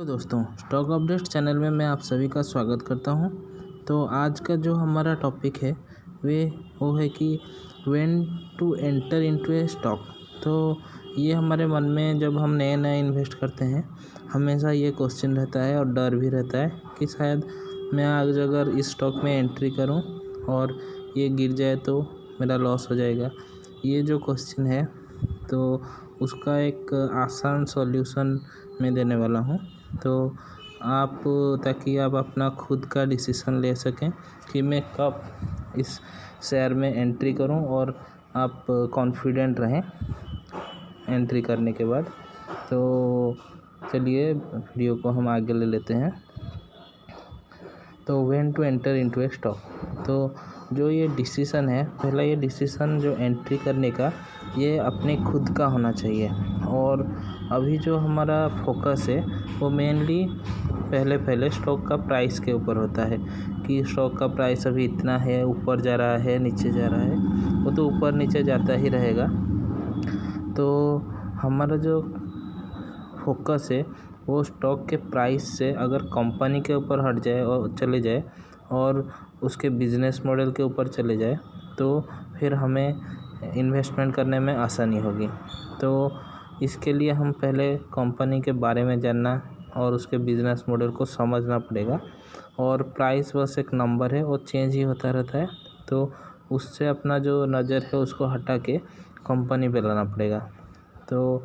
तो दोस्तों, stock update channel में मैं आप सभी का स्वागत करता हूं। तो आज का जो हमारा टॉपिक है वो है कि when to enter into a stock. तो ये हमारे मन में जब हम नए इन्वेस्ट करते हैं, हमेशा ये क्वेश्चन रहता है और डर भी रहता है कि शायद मैं आज अगर इस स्टॉक में एंट्री करूं और ये गिर जाए तो मेरा लॉस हो जाएगा। ये जो क्वेश्चन है तो उसका एक आसान सॉल्यूशन मैं देने वाला हूं। तो ताकि आप अपना खुद का डिसीज़न ले सकें कि मैं कब इस शेयर में एंट्री करूं और आप कॉन्फिडेंट रहें एंट्री करने के बाद। तो चलिए वीडियो को हम आगे ले लेते हैं। तो when to enter into a stock, तो जो ये डिसीज़न है, पहला ये डिसीज़न जो एंट्री करने का, ये अपने खुद का होना चाहिए। और अभी जो हमारा फोकस है वो मेनली पहले स्टॉक का प्राइस के ऊपर होता है कि स्टॉक का प्राइस अभी इतना है, ऊपर जा रहा है, नीचे जा रहा है। वो तो ऊपर नीचे जाता ही रहेगा। तो हमारा जो फोकस है वो स्टॉक के प्राइस से अगर कंपनी के ऊपर हट जाए और चले जाए और उसके बिजनेस मॉडल के ऊपर चले जाए, तो फिर हमें इन्वेस्टमेंट करने में आसानी होगी। तो इसके लिए हम पहले कंपनी के बारे में जानना और उसके बिजनेस मॉडल को समझना पड़ेगा। और प्राइस बस एक नंबर है, वो चेंज ही होता रहता है। तो उससे अपना जो नज़र है उसको हटा के कंपनी पे लाना पड़ेगा। तो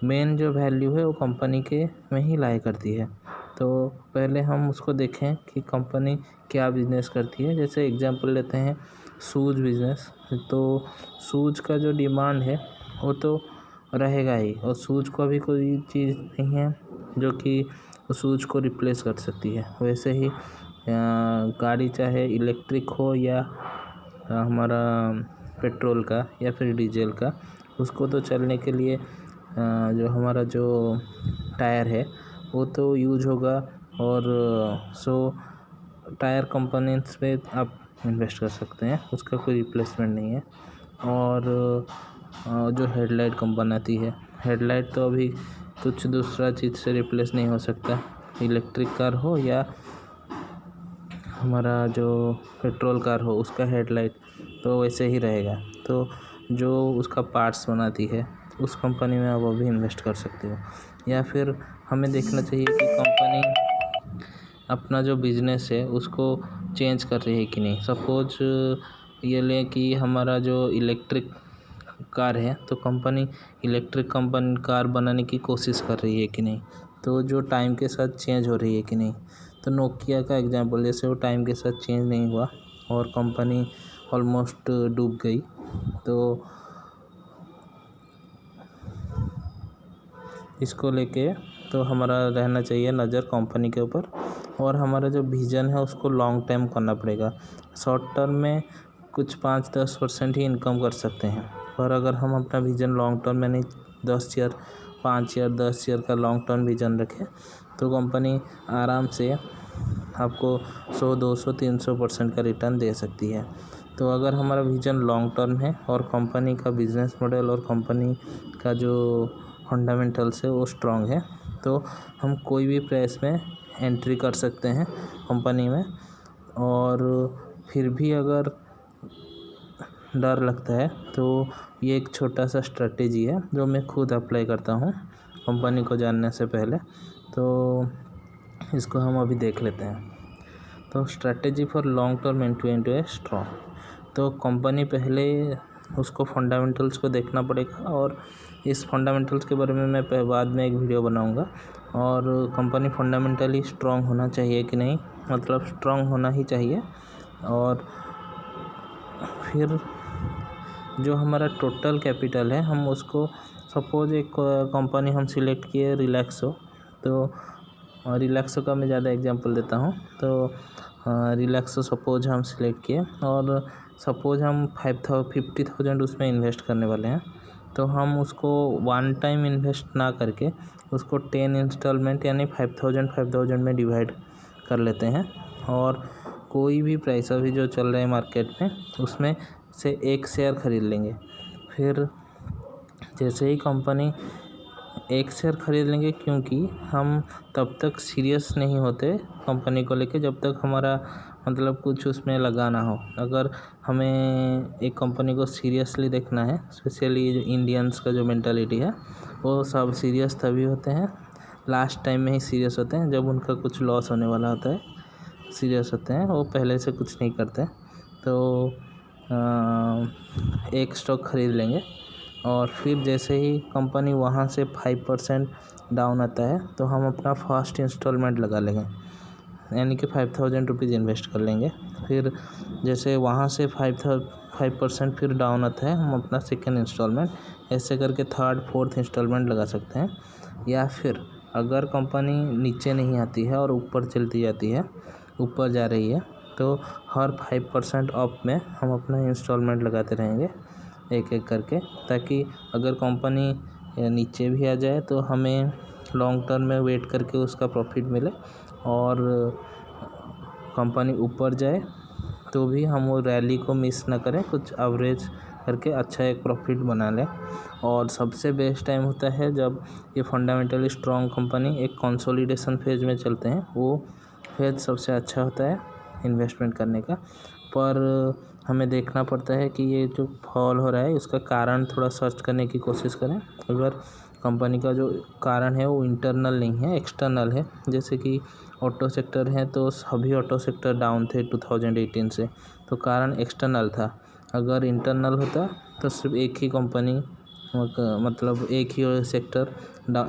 मेन जो वैल्यू है वो कंपनी के में ही लाई करती है। तो पहले हम उसको देखें कि कंपनी क्या बिज़नेस करती है। जैसे एग्जांपल लेते हैं शूज़ बिज़नेस। तो शूज़ का जो डिमांड है वो तो रहेगा ही, और शूज़ को अभी कोई चीज़ नहीं है जो कि शूज़ को रिप्लेस कर सकती है। वैसे ही गाड़ी चाहे इलेक्ट्रिक हो या हमारा पेट्रोल का या फिर डीजल का, उसको तो चलने के लिए जो हमारा जो टायर है वो तो यूज होगा। और टायर कंपोनेंट्स पे आप इन्वेस्ट कर सकते हैं, उसका कोई रिप्लेसमेंट नहीं है। और जो हेडलाइट कंपनी आती है, हेडलाइट तो अभी कुछ दूसरा चीज़ से रिप्लेस नहीं हो सकता। इलेक्ट्रिक कार हो या हमारा जो पेट्रोल कार हो, उसका हेडलाइट तो वैसे ही रहेगा। तो जो उसका पार्ट्स बनाती है उस कंपनी में आप अभी इन्वेस्ट कर सकते हो। या फिर हमें देखना चाहिए कि कंपनी अपना जो बिज़नेस है उसको चेंज कर रही है कि नहीं। सपोज ये लें कि हमारा जो इलेक्ट्रिक कार है, तो कंपनी इलेक्ट्रिक कार बनाने की कोशिश कर रही है कि नहीं। तो जो टाइम के साथ चेंज हो रही है कि नहीं। तो नोकिया का एग्जांपल, जैसे वो टाइम के साथ चेंज नहीं हुआ और कंपनी ऑलमोस्ट डूब गई। तो इसको लेके तो हमारा रहना चाहिए नज़र कंपनी के ऊपर, और हमारा जो विज़न है उसको लॉन्ग टर्म करना पड़ेगा। शॉर्ट टर्म में कुछ 5-10% ही इनकम कर सकते हैं, पर अगर हम अपना विज़न लॉन्ग टर्म में नहीं, 10 ईयर 5 ईयर 10 ईयर का लॉन्ग टर्म विज़न रखें, तो कंपनी आराम से आपको 100-200-300% का रिटर्न दे सकती है। तो अगर हमारा विज़न लॉन्ग टर्म है और कंपनी का बिजनेस मॉडल और कंपनी का जो फंडामेंटल्स है वो स्ट्रॉन्ग है, तो हम कोई भी प्राइस में एंट्री कर सकते हैं कंपनी में। और फिर भी अगर डर लगता है तो ये एक छोटा सा स्ट्रेटेजी है जो मैं खुद अप्लाई करता हूँ कंपनी को जानने से पहले। तो इसको हम अभी देख लेते हैं। तो strategy for long term into a strong. तो कंपनी पहले उसको फंडामेंटल्स को देखना पड़ेगा, और इस फंडामेंटल्स के बारे में मैं बाद में एक वीडियो बनाऊंगा। और कंपनी फंडामेंटली स्ट्रॉन्ग होना चाहिए कि नहीं, मतलब स्ट्रॉन्ग होना ही चाहिए। और फिर जो हमारा टोटल कैपिटल है, हम उसको सपोज एक कंपनी हम सिलेक्ट किए रिलैक्सो। तो रिलैक्सो का मैं ज़्यादा एग्जांपल देता हूँ। तो रिलैक्सो सपोज हम सिलेक्ट किए और सपोज हम 50,000 उसमें इन्वेस्ट करने वाले हैं। तो हम उसको वन टाइम इन्वेस्ट ना करके उसको 10 इंस्टॉलमेंट यानी 5,000 में डिवाइड कर लेते हैं। और कोई भी प्राइस अभी जो चल रहा है मार्केट में, उसमें से एक शेयर ख़रीद लेंगे। फिर जैसे ही कंपनी एक शेयर ख़रीद लेंगे क्योंकि हम तब तक सीरियस नहीं होते कंपनी को लेके जब तक हमारा मतलब कुछ उसमें लगा ना हो। अगर हमें एक कंपनी को सीरियसली देखना है, स्पेशली जो इंडियंस का जो मेंटालिटी है वो सब सीरियस तभी होते हैं, लास्ट टाइम में ही सीरियस होते हैं जब उनका कुछ लॉस होने वाला होता है सीरियस होते हैं, वो पहले से कुछ नहीं करते। तो एक स्टॉक ख़रीद लेंगे और फिर जैसे ही कंपनी वहाँ से 5% डाउन आता है तो हम अपना फर्स्ट इंस्टॉलमेंट लगा लेंगे, यानी कि 5000 रुपीज़ इन्वेस्ट कर लेंगे। फिर जैसे वहाँ से 5% फिर डाउन आता है, हम अपना सेकेंड इंस्टॉलमेंट, ऐसे करके थर्ड फोर्थ इंस्टॉलमेंट लगा सकते हैं। या फिर अगर कंपनी नीचे नहीं आती है और ऊपर चलती जाती है, ऊपर जा रही है, तो हर 5% अप में हम अपना इंस्टॉलमेंट लगाते रहेंगे एक एक करके, ताकि अगर कंपनी नीचे भी आ जाए तो हमें लॉन्ग टर्म में वेट करके उसका प्रॉफिट मिले, और कंपनी ऊपर जाए तो भी हम वो रैली को मिस ना करें, कुछ एवरेज करके अच्छा एक प्रॉफिट बना लें। और सबसे बेस्ट टाइम होता है जब ये फंडामेंटली स्ट्रॉन्ग कंपनी एक कंसोलिडेशन फेज में चलते हैं, वो फेज सबसे अच्छा होता है इन्वेस्टमेंट करने का। पर हमें देखना पड़ता है कि ये जो फॉल हो रहा है इसका कारण थोड़ा सर्च करने की कोशिश करें। अगर कंपनी का जो कारण है वो इंटरनल नहीं है, एक्सटर्नल है, जैसे कि ऑटो सेक्टर है तो सभी ऑटो सेक्टर डाउन थे 2018 से, तो कारण एक्सटर्नल था। अगर इंटरनल होता तो सिर्फ एक ही कंपनी मतलब एक ही सेक्टर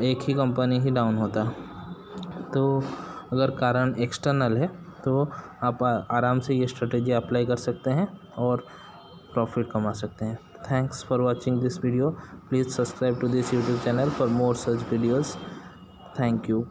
एक ही कंपनी ही डाउन होता। तो अगर कारण एक्सटर्नल है तो आप आराम से ये स्ट्रेटेजी अप्लाई कर सकते हैं और प्रॉफिट कमा सकते हैं। Thanks for watching this video. Please subscribe to this YouTube channel for more such videos. Thank you.